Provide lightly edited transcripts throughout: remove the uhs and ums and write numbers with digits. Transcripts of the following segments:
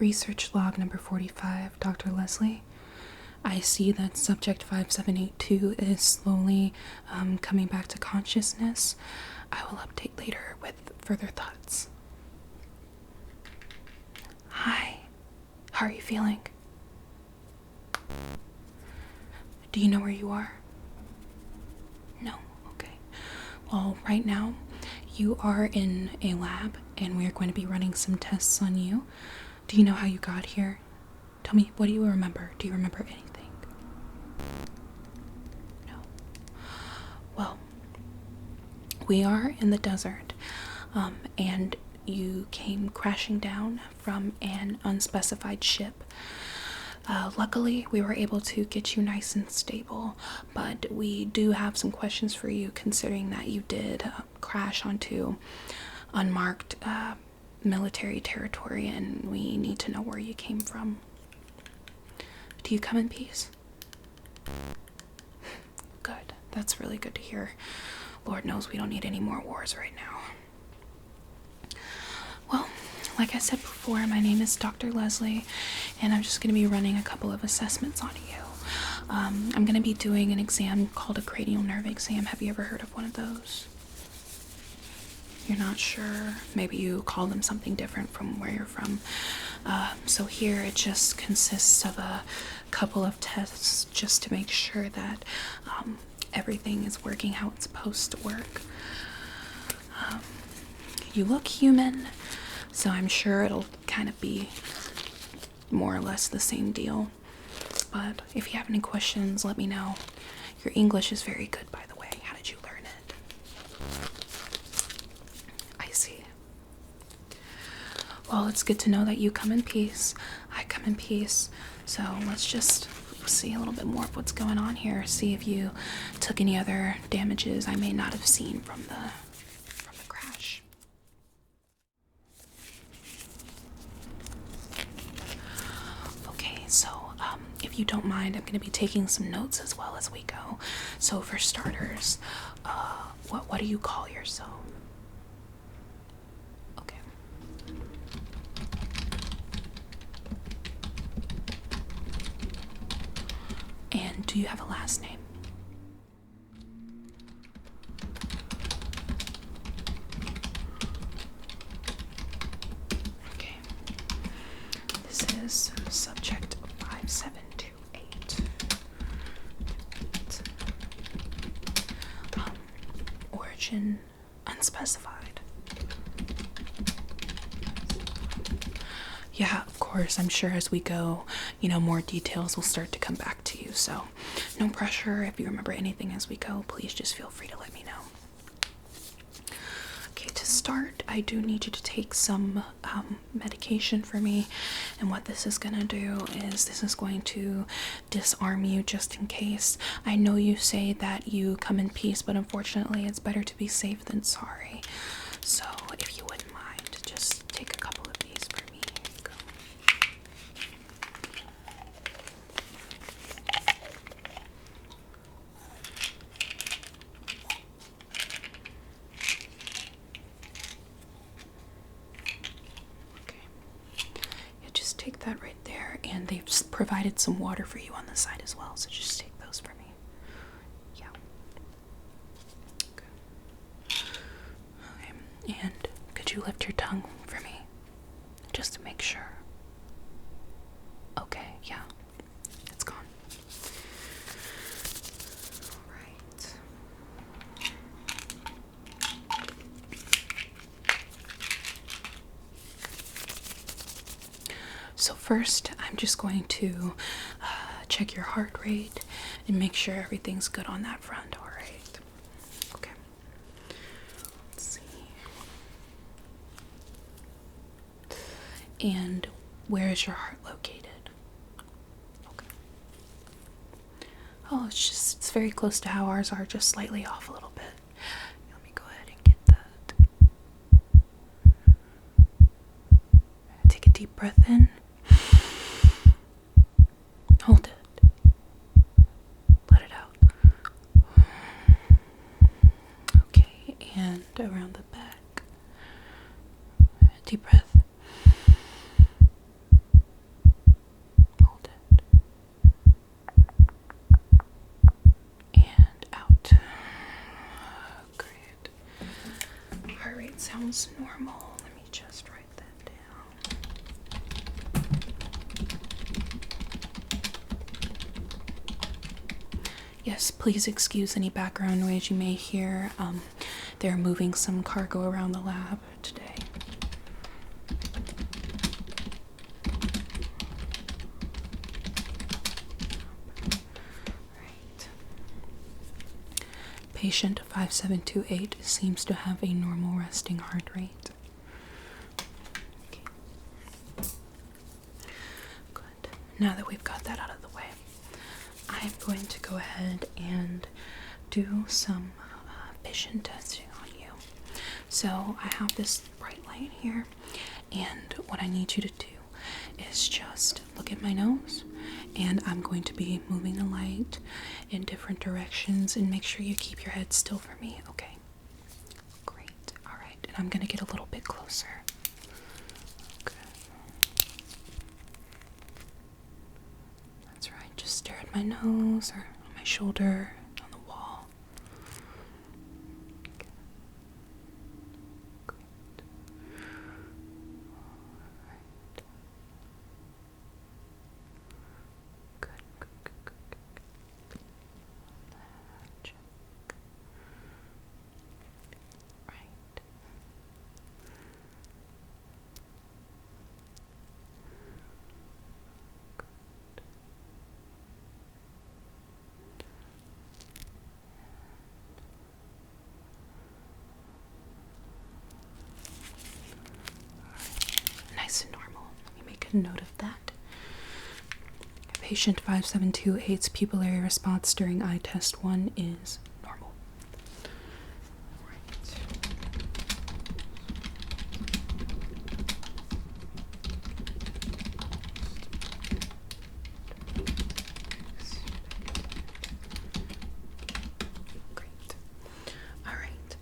research log number 45, Dr. Leslie. I see that subject 5782 is slowly coming back to consciousness. I will update later with further thoughts. Hi, how are you feeling? Do you know where you are? No? Okay. Well, right now, you are in a lab, and we are going to be running some tests on you. Do you know how you got here? Tell me, what do you remember? Do you remember anything? No. Well, we are in the desert, and you came crashing down from an unspecified ship. Luckily, we were able to get you nice and stable, but we do have some questions for you considering that you did crash onto unmarked military territory, and we need to know where you came from. Do you come in peace? Good. That's really good to hear. Lord knows we don't need any more wars right now. Well, like I said before, my name is Dr. Leslie, and I'm just going to be running a couple of assessments on you. I'm going to be doing an exam called a cranial nerve exam. Have you ever heard of one of those? You're not sure? Maybe you call them something different from where you're from. So here it just consists of a couple of tests just to make sure that everything is working how it's supposed to work. You look human, so I'm sure it'll kind of be more or less the same deal. But if you have any questions, let me know. Your English is very good, by the way. How did you learn it? I see. Well, it's good to know that you come in peace. I come in peace. So let's just see a little bit more of what's going on here. See if you took any other damages I may not have seen from the crash. Okay, so if you don't mind, I'm going to be taking some notes as well as we go. So for starters, what do you call yourself? Okay. And do you have a last name? Okay. This is subject 5728. Origin unspecified. Yeah, of course. I'm sure as we go, more details will start to come back to you. So no pressure. If you remember anything as we go, please just feel free to let me know. Okay, to start, I do need you to take some medication for me. And what this is going to do is this is going to disarm you just in case. I know you say that you come in peace, but unfortunately it's better to be safe than sorry. So if you wouldn't mind, just take a couple of these for me. Here you go. Take that right there, and they've provided some water for you on the side as well, so just take those for me. Yeah. Okay. And could you lift your tongue for me, just to make sure? Okay, yeah, it's gone. All right. So first, I'm just going to check your heart rate and make sure everything's good on that front, all right? Okay. Let's see. And where is your heart located? Okay. Oh, it's very close to how ours are, just slightly off a little bit. Let me go ahead and get that. Take a deep breath in. Hold it. Let it out. Okay, and around the back. Deep breath. That sounds normal. Let me just write that down. Yes, please excuse any background noise you may hear. They're moving some cargo around the lab today. Right. Patient 5728 seems to have a normal resting heart rate. Okay. Good. Now that we've got that out of the way, I'm going to go ahead and do some vision testing on you. So I have this bright light here, and what I need you to do is just look at my nose, and I'm going to be moving the light in different directions, and make sure you keep your head still for me, okay? Great. All right, and I'm going to get a little bit closer. Okay. That's right, just stare at my nose or on my shoulder, on the wall. Okay. Great. All right. Good, good, good, good, good. Check. Right. Nice and normal. Let me make a note of that. Patient 5728's pupillary response during eye test 1 is normal. Right. Great. All right.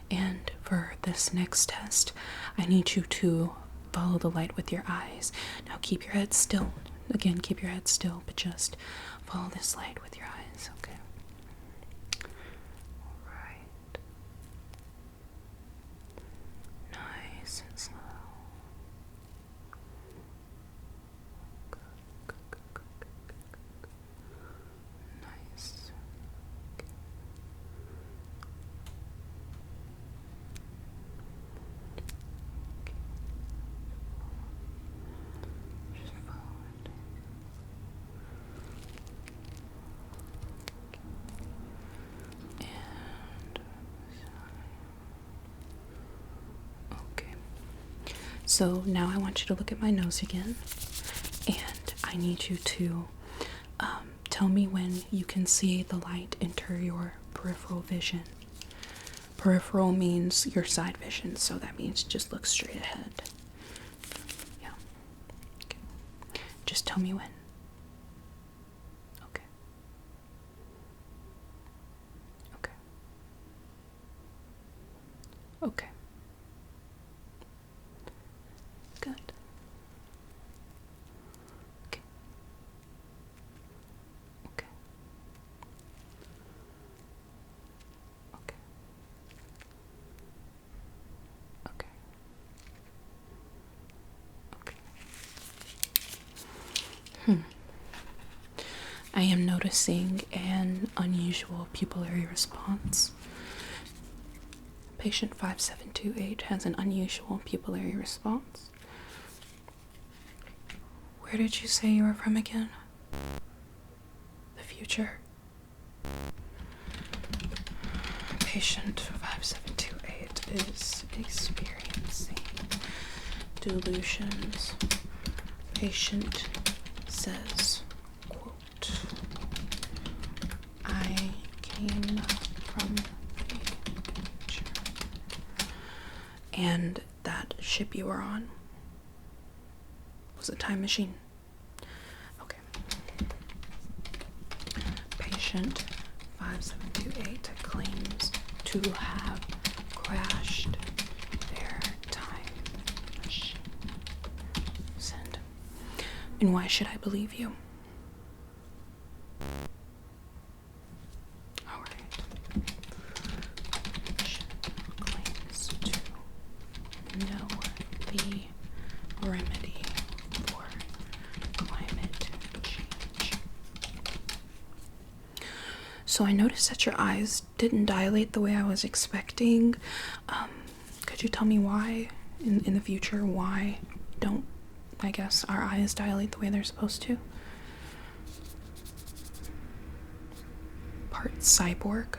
And for this next test, I need you to follow the light with your eyes. Now keep your head still. Again, keep your head still, but just follow this light with your eyes, okay? Alright. Nice and slow. Good, good, good, good, good, good, good. Nice. Okay. Just follow it. And okay. So now I want you to look at my nose again, and I need you to tell me when you can see the light enter your peripheral vision. Peripheral means your side vision, so that means just look straight ahead. Yeah. Okay. Just tell me when. Okay. Okay. Okay. Good. Okay. Okay. Okay. Okay. Okay. I am noticing an unusual pupillary response. Patient 5728 has an unusual pupillary response. Where did you say you were from again? The future. Patient 5728 is experiencing delusions. Patient says, quote, I came from the future. And that ship you were on was a time machine. Okay. Patient 5728 claims to have crashed their time machine. Send. And why should I believe you? Alright. So I noticed that your eyes didn't dilate the way I was expecting. Could you tell me why, in the future, why don't, I guess, our eyes dilate the way they're supposed to? Part cyborg.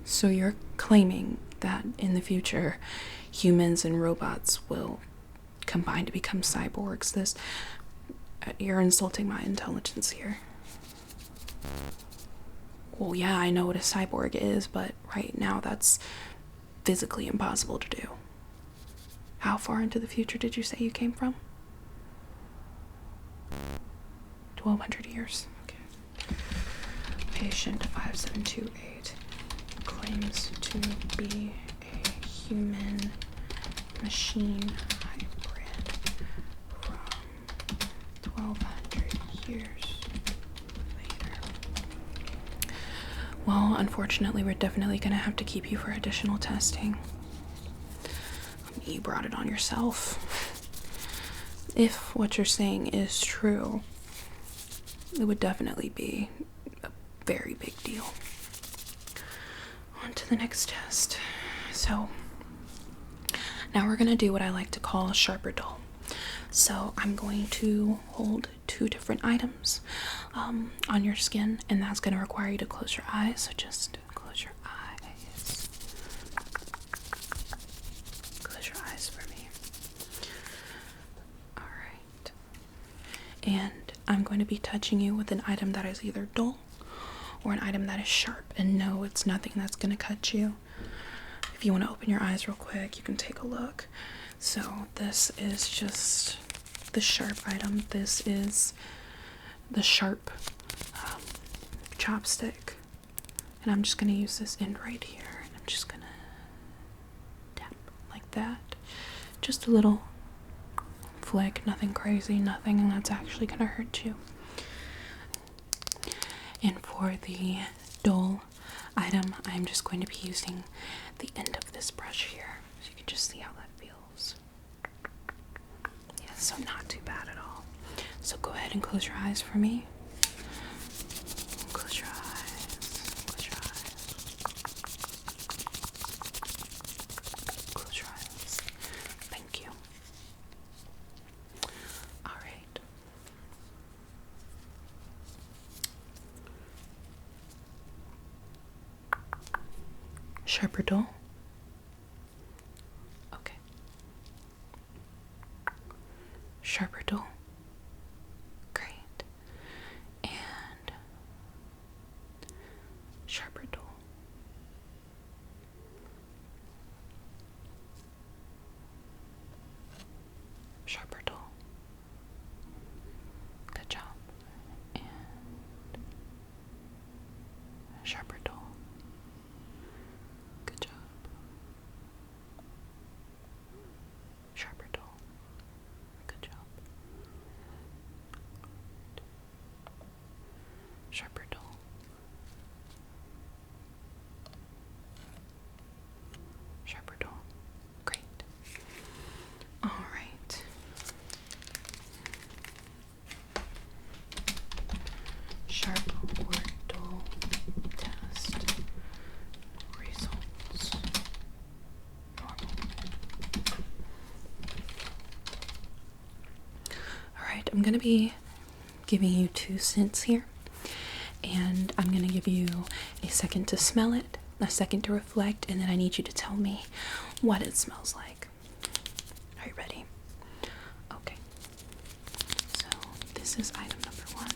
So you're claiming that in the future, humans and robots will combine to become cyborgs. You're insulting my intelligence here. Well, yeah, I know what a cyborg is, but right now that's physically impossible to do. How far into the future did you say you came from? 1,200 years. Okay. Patient 5728 claims to be a human machine hybrid from 1,200 years later. Well, unfortunately, we're definitely going to have to keep you for additional testing. You brought it on yourself. If what you're saying is true, it would definitely be a very big deal. On to the next test. So, now we're going to do what I like to call sharp or dull. So, I'm going to hold two different items on your skin, and that's going to require you to close your eyes. So, just close your eyes. Close your eyes for me. Alright. And I'm going to be touching you with an item that is either dull or an item that is sharp. And no, it's nothing that's going to cut you. If you want to open your eyes real quick, you can take a look. So this is just the sharp item. This is the sharp chopstick. And I'm just going to use this end right here. And I'm just going to tap like that. Just a little flick, nothing crazy, nothing that's actually going to hurt you. And for the dull item, I'm just going to be using the end of this brush here, so you can just see how that feels. Yeah, so not too bad at all. So go ahead and close your eyes for me. Close your eyes. Close your eyes. Close your eyes. Thank you. All right. Sharp or dull? Okay. Sharp or dull? Great. And sharp or dull? Sharp or dull? Good job. And sharp or dull? Good job. Sharp or dull? Good job. Sharp or dull? Sharp or dull? Great. All right. Sharp or dull test results. Normal. Alright, I'm going to be giving you 2 scents here. And I'm going to give you a second to smell it, a second to reflect, and then I need you to tell me what it smells like. Are you ready? Okay. So, this is item number 1.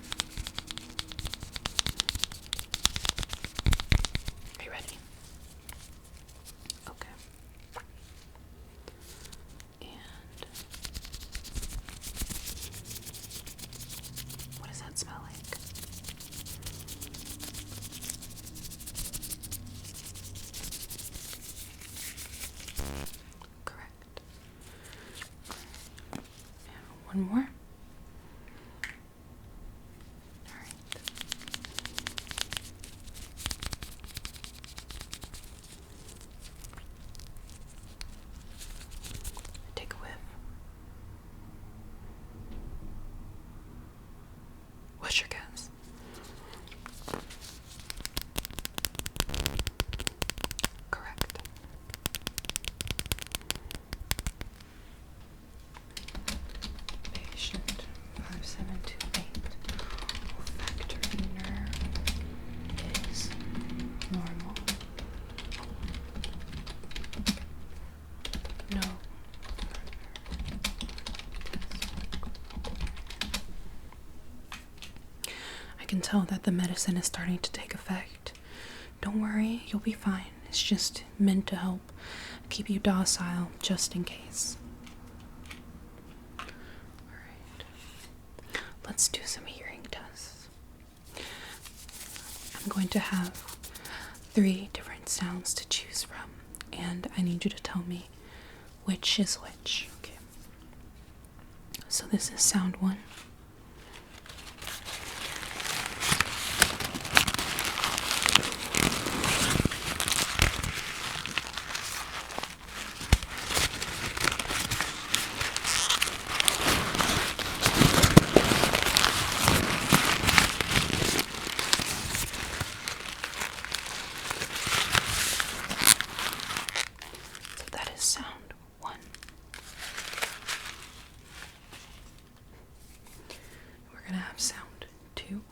Are you ready? Okay. And what does that smell like? Correct. And one more. All right. Take a whiff. What's your guess? tell that the medicine is starting to take effect. Don't worry, you'll be fine. It's just meant to help keep you docile, just in case. Alright. Let's do some hearing tests. I'm going to have 3 different sounds to choose from, and I need you to tell me which is which. Okay. So this is sound 1. Sound 1. We're gonna have sound 2.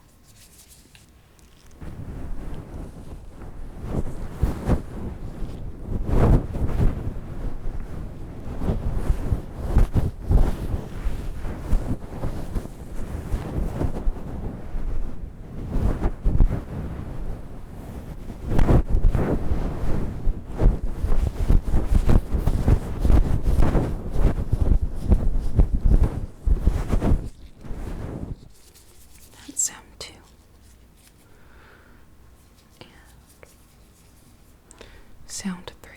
Sound 2. And sound 3.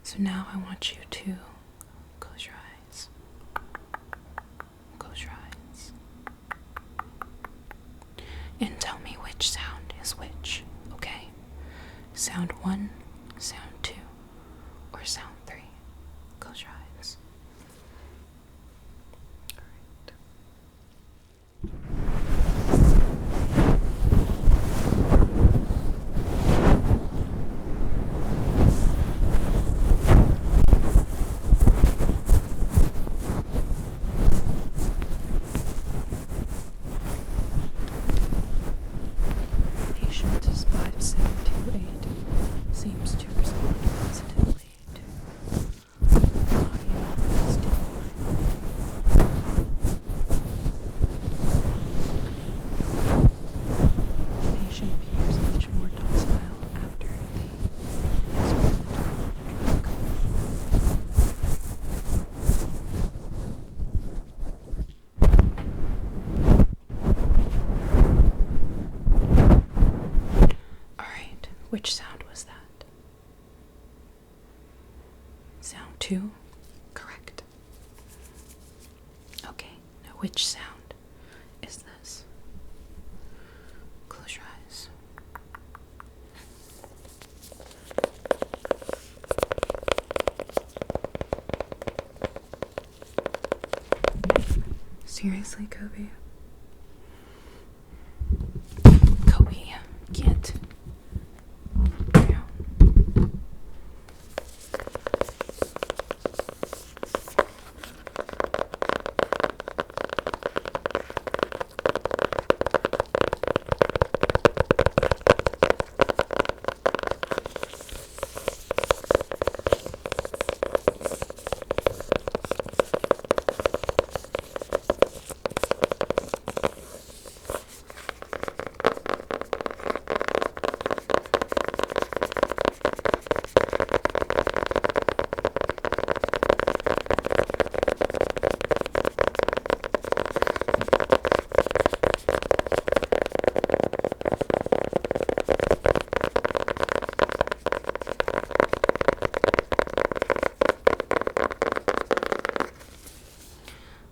So now I want you to close your eyes. Close your eyes. And tell me which sound is which, okay? Sound 1, sound 2, or sound 3. Close your eyes. Patient is 5728 seems to respond positively to audio stimuli. Patient appears much more docile after the experimental drug. Alright, which sound was that? Sound 2? Correct. Okay, now which sound is this? Close your eyes. Seriously, Kobe? Kobe, get down.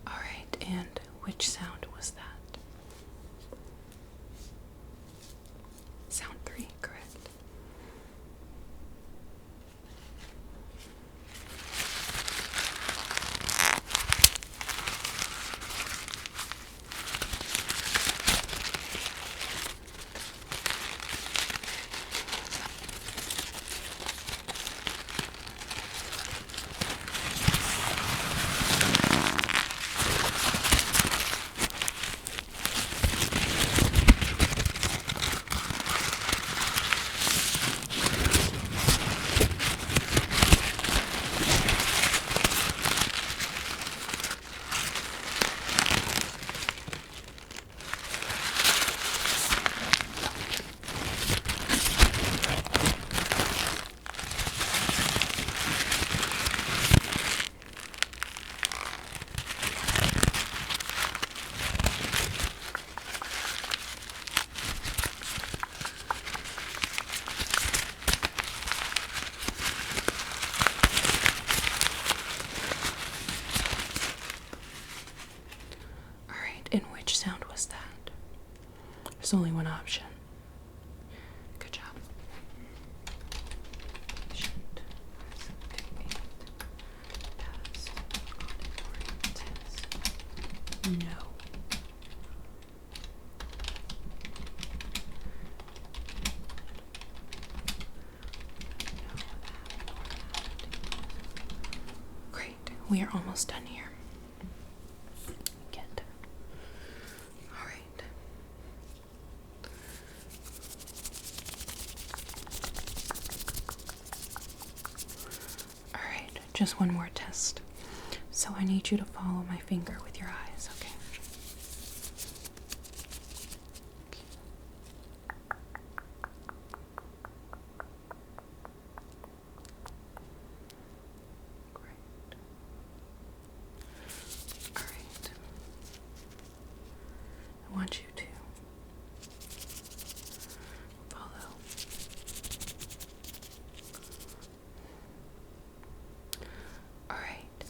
Alright, and which sound was that? Sound 3, correct. Which sound was that? There's only one option. Good job. Patient 578 has auditory test. No. Great. We are almost done here. Good. All right. All right. Just one more test. So I need you to follow my finger with your eyes, okay? Great. All right. I want you to follow. All right.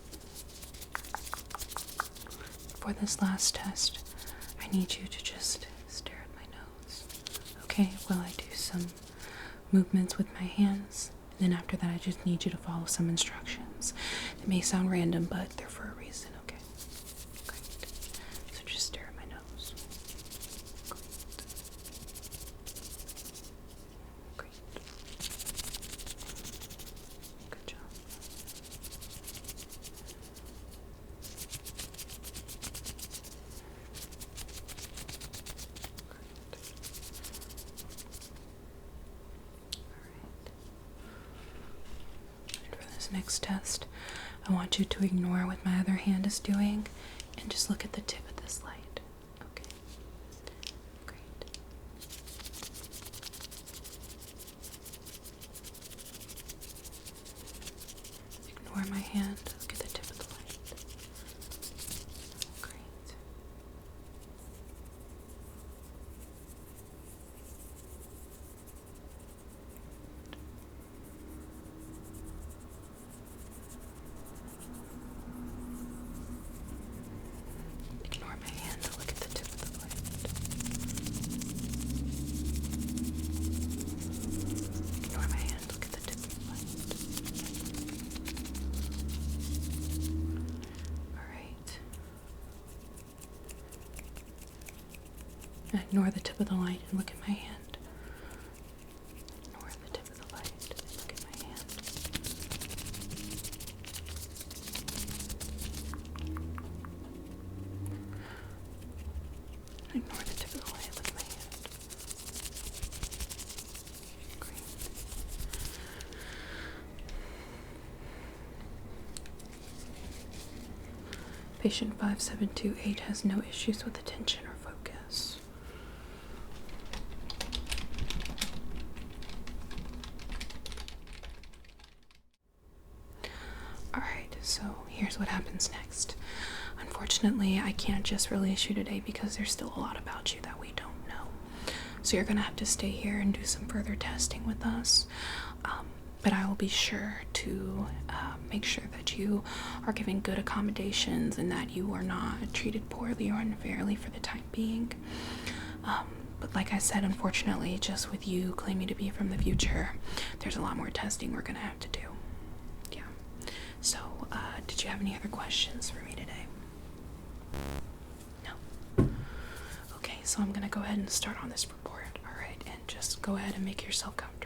For this last test, I need you to just stare at my nose, okay? While I do some movements with my hands. And then after that, I just need you to follow some instructions. It may sound random, but they're for a reason, okay? Great. So just stare at my nose. Great. Good job. For this next test, I want you to ignore what my other hand is doing and just look at the tip of this light. Okay. Great. Ignore my hand. Look at the tip of the light. Great. Ignore my hand. Look at the tip of the light. Ignore my hand. Look at the tip of the light. All right. Now ignore the tip of the light and look at my hand. Ignore the tip of the light and look at my hand. Ignore the tip of the light, look at my hand. Great. Patient 5728 has no issues with attention or focus. Alright, so here's what happens next. Unfortunately, I can't just release you today because there's still a lot about you that we don't know. So you're gonna have to stay here and do some further testing with us. But I will be sure to make sure that you are given good accommodations and that you are not treated poorly or unfairly for the time being. But like I said, unfortunately, just with you claiming to be from the future, there's a lot more testing we're gonna have to do. Yeah. So, did you have any other questions for me today? No? Okay, so I'm gonna go ahead and start on this report, alright? And just go ahead and make yourself comfortable.